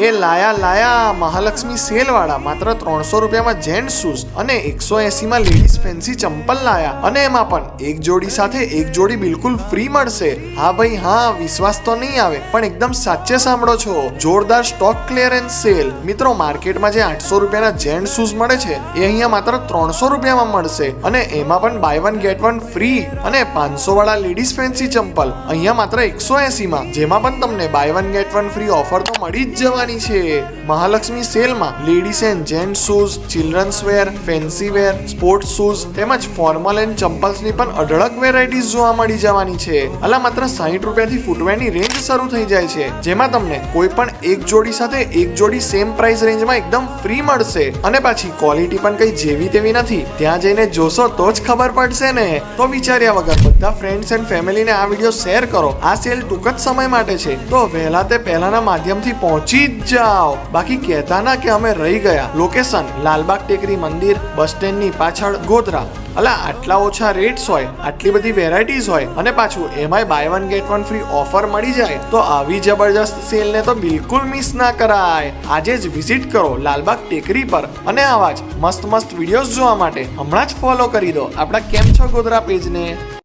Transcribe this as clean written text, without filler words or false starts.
એ લાયા મહાલક્ષ્મી સેલ વાળા માત્ર 300 રૂપિયામાં જેન્ટ શૂઝ અને 180 માં લેડીઝ ફેન્સી ચંપલ લાયા, અને એમાં પણ એક જોડી સાથે એક જોડી બિલકુલ ફ્રી મળશે. હા ભાઈ હા, વિશ્વાસ તો નહીં આવે પણ એકદમ સાચે સાંભળો છો. જોરદાર સ્ટોક ક્લિયરન્સ સેલ. મિત્રો, માર્કેટમાં જે 800 રૂપિયાના જેન્ટ શૂઝ મળે છે એ અહીંયા માત્ર 300 રૂપિયામાં મળશે, અને એમાં પણ buy one get one free. અને 500 વાળા લેડીઝ ફેન્સી ચંપલ અહીંયા માત્ર 180 માં, જેમાં પણ તમને buy one get one free offer તો મળી જ જવાની છે. મહાલક્ષ્મી સેલમાં ladies and gent shoes, children's wear, fancy wear, sports shoes તેમજ ફોર્મલ એન્ડ ચંપલ્સની પણ અઢળક વેરાયટીઝ જોવા મળી જવાની છે. અલા માત્ર 60 રૂપિયાથી ફૂટવેરની રેન્જ શરૂ થઈ જાય છે, જેમાં તમને કોઈ પણ એક જોડી સાથે એક જોડી સેમ પ્રાઇસ રેન્જમાં એકદમ ફ્રી મળશે. અને પાછી ક્વોલિટી પણ કઈ જેવી તેવી નથી, ત્યાં જઈને જોશો તો જ ખબર પડશે ને. તો વિચાર્યા વગર બધા ફ્રેન્ડ્સ એન્ડ ફેમિલીને આ વિડીયો શેર કરો. આ સેલ ટૂંક જ સમય માટે છે, તો વહેલા તે પહેલાના માધ્યમથી પહોંચી જ જાઓ. બાકી કહેતા ના કે અમે રહી ગયા. લોકેશન લાલબાગ ટેકરી મંદિર, બસ સ્ટેન્ડની પાછળ, ગોધરા. અલા આટલા ઓછા રેટ્સ હોય, આટલી બધી વેરાયટીઝ હોય, અને પાછું એમાંય buy one get one free offer મળી જાય, તો આવી જબરજસ્ત સેલને તો બિલકુલ મિસ ના કરાય. આજે જ વિઝિટ કરો લાલબાગ ટેકરી પર, અને આવા જ મસ્ત વિડીયોઝ જોવા માટે હમણાં જ ફોલો કરી દો આપણા કેમ છો ગોધરા પેજને.